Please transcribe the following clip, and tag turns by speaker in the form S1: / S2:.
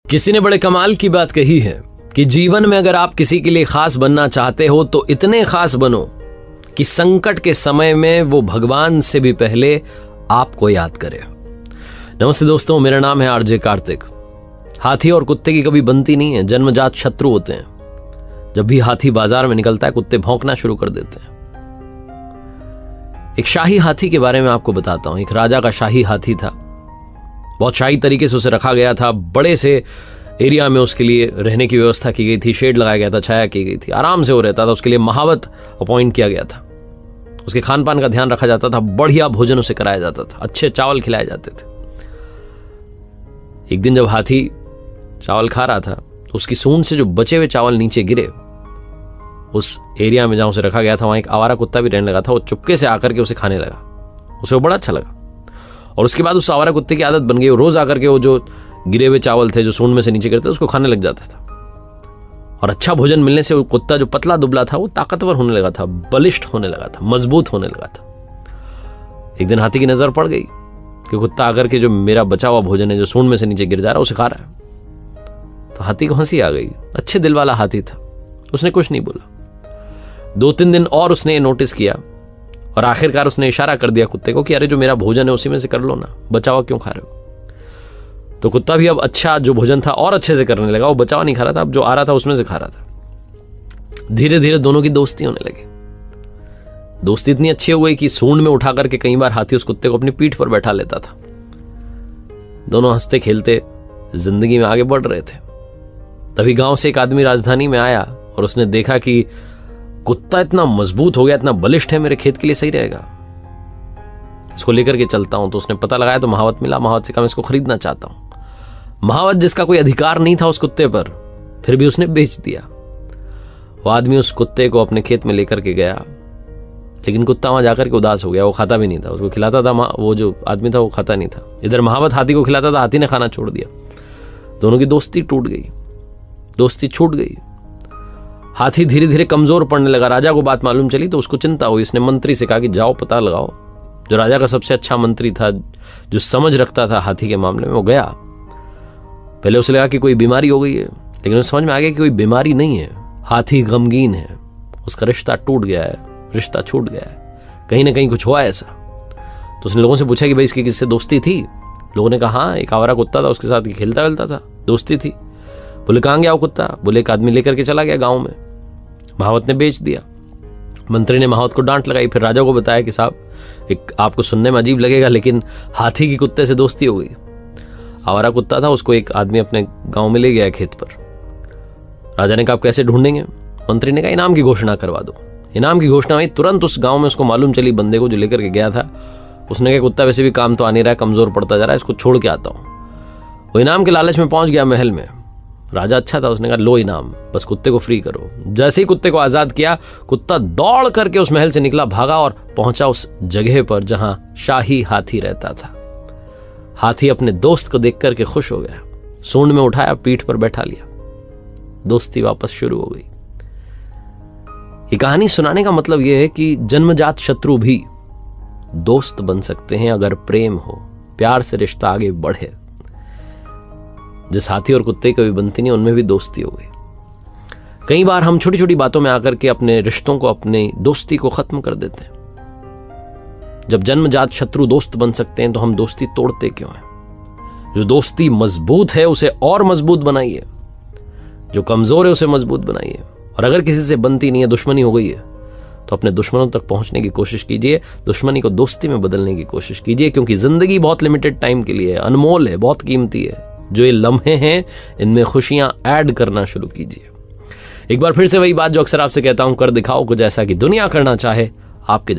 S1: किसी ने बड़े कमाल की बात कही है कि जीवन में अगर आप किसी के लिए खास बनना चाहते हो तो इतने खास बनो कि संकट के समय में वो भगवान से भी पहले आपको याद करे। नमस्ते दोस्तों, मेरा नाम है आरजे कार्तिक। हाथी और कुत्ते की कभी बनती नहीं है, जन्मजात शत्रु होते हैं। जब भी हाथी बाजार में निकलता है कुत्ते भौंकना शुरू कर देते हैं। एक शाही हाथी के बारे में आपको बताता हूं। एक राजा का शाही हाथी था, बहुत शाही तरीके से उसे रखा गया था। बड़े से एरिया में उसके लिए रहने की व्यवस्था की गई थी, शेड लगाया गया था, छाया की गई थी, आराम से वो रहता था। उसके लिए महावत अपॉइंट किया गया था। उसके खान पान का ध्यान रखा जाता था, बढ़िया भोजन उसे कराया जाता था, अच्छे चावल खिलाए जाते थे। एक दिन जब हाथी चावल खा रहा था तो उसकी सूंड से जो बचे हुए चावल नीचे गिरे, उस एरिया में जहां उसे रखा गया था वहां एक आवारा कुत्ता भी रहने लगा था। वो चुपके से आकर के उसे खाने लगा। उसे वो बड़ा अच्छा लगा और उसके बाद उस आवारा कुत्ते की आदत बन गई। रोज आकर के वो जो गिरे हुए चावल थे जो सूंड में से नीचे गिरते उसको खाने लग जाता था। और अच्छा भोजन मिलने से वो कुत्ता जो पतला दुबला था वो ताकतवर होने लगा था, बलिष्ठ होने लगा था, मजबूत होने लगा था। एक दिन हाथी की नजर पड़ गई कि कुत्ता आकर के जो मेरा बचा हुआ भोजन है जो सूंड में से नीचे गिर जा रहा है उसे खा रहा है। तो हाथी को हंसी आ गई। अच्छे दिल वाला हाथी था, उसने कुछ नहीं बोला। 2-3 दिन और उसने ये नोटिस किया और आखिरकार उसने इशारा कर दिया कुत्ते को कि अरे जो मेरा भोजन है उसी में से कर लो ना, बचा हुआ क्यों खा रहे हो। तो कुत्ता भी अब अच्छा जो भोजन था और अच्छे से करने लगा। वो बचा हुआ नहीं खा रहा था, अब जो आ रहा था उसमें से खा रहा था। धीरे धीरे दोनों की दोस्ती होने लगी। दोस्ती इतनी अच्छी हो गई कि सूंड में उठा करके कई बार हाथी उस कुत्ते को अपनी पीठ पर बैठा लेता था। दोनों हंसते खेलते जिंदगी में आगे बढ़ रहे थे। तभी गांव से एक आदमी राजधानी में आया और उसने देखा कि कुत्ता इतना मजबूत हो गया, इतना बलिष्ठ है, मेरे खेत के लिए सही रहेगा, इसको लेकर के चलता हूं। तो उसने पता लगाया तो महावत मिला। महावत से कहा मैं इसको खरीदना चाहता हूं। महावत जिसका कोई अधिकार नहीं था उस कुत्ते पर, फिर भी उसने बेच दिया। वो आदमी उस कुत्ते को अपने खेत में लेकर के गया, लेकिन कुत्ता वहां जाकर के उदास हो गया। वो खाता भी नहीं था, उसको खिलाता था वो जो आदमी था वो खाता नहीं था। इधर महावत हाथी को खिलाता था, हाथी ने खाना छोड़ दिया। दोनों की दोस्ती टूट गई, दोस्ती छूट गई। हाथी धीरे धीरे कमजोर पड़ने लगा। राजा को बात मालूम चली तो उसको चिंता हुई। इसने मंत्री से कहा कि जाओ पता लगाओ। जो राजा का सबसे अच्छा मंत्री था, जो समझ रखता था हाथी के मामले में, वो गया। पहले उसे लगा कि कोई बीमारी हो गई है, लेकिन उसे समझ में आ गया कि कोई बीमारी नहीं है, हाथी गमगीन है, उसका रिश्ता टूट गया है, रिश्ता छूट गया है, कहीं ना कहीं कुछ हुआ ऐसा। तो उसने लोगों से पूछा कि भाई इसकी किससे दोस्ती थी। लोगों ने कहा हाँ, एक आवारा कुत्ता था, उसके साथ खेलता वेलता था, दोस्ती थी। बोले कहाँ गया वो कुत्ता। बोले एक आदमी लेकर के चला गया गाँव में, महावत ने बेच दिया। मंत्री ने महावत को डांट लगाई। फिर राजा को बताया कि साहब एक आपको सुनने में अजीब लगेगा लेकिन हाथी की कुत्ते से दोस्ती हो गई। आवारा कुत्ता था, उसको एक आदमी अपने गांव में ले गया खेत पर। राजा ने कहा आप कैसे ढूंढेंगे। मंत्री ने कहा इनाम की घोषणा करवा दो। इनाम की घोषणा हुई। तुरंत उस गांव में उसको मालूम चली बंदे को जो लेकर के गया था। उसने कहा कुत्ता वैसे भी काम तो आ नहीं रहा है, कमजोर पड़ता जा रहा है, इसको छोड़ के आता हूं। वो इनाम के लालच में पहुंच गया महल में। राजा अच्छा था, उसने कहा लो इनाम, बस कुत्ते को फ्री करो। जैसे ही कुत्ते को आजाद किया, कुत्ता दौड़ करके उस महल से निकला, भागा और पहुंचा उस जगह पर जहां शाही हाथी रहता था। हाथी अपने दोस्त को देख करके खुश हो गया, सूंड में उठाया, पीठ पर बैठा लिया, दोस्ती वापस शुरू हो गई। ये कहानी सुनाने का मतलब यह है कि जन्मजात शत्रु भी दोस्त बन सकते हैं अगर प्रेम हो, प्यार से रिश्ता आगे बढ़े। जिस हाथी और कुत्ते की भी बनती नहीं, उनमें भी दोस्ती हो गई। कई बार हम छोटी छोटी बातों में आकर के अपने रिश्तों को, अपनी दोस्ती को खत्म कर देते हैं। जब जन्मजात शत्रु दोस्त बन सकते हैं तो हम दोस्ती तोड़ते क्यों हैं। जो दोस्ती मजबूत है उसे और मजबूत बनाइए, जो कमजोर है उसे मजबूत बनाइए। और अगर किसी से बनती नहीं है, दुश्मनी हो गई है, तो अपने दुश्मनों तक पहुंचने की कोशिश कीजिए, दुश्मनी को दोस्ती में बदलने की कोशिश कीजिए। क्योंकि जिंदगी बहुत लिमिटेड टाइम के लिए है, अनमोल है, बहुत कीमती है। जो ये लम्हे हैं इनमें खुशियां ऐड करना शुरू कीजिए। एक बार फिर से वही बात जो अक्सर आपसे कहता हूं, कर दिखाओ कुछ ऐसा कि दुनिया करना चाहे आपके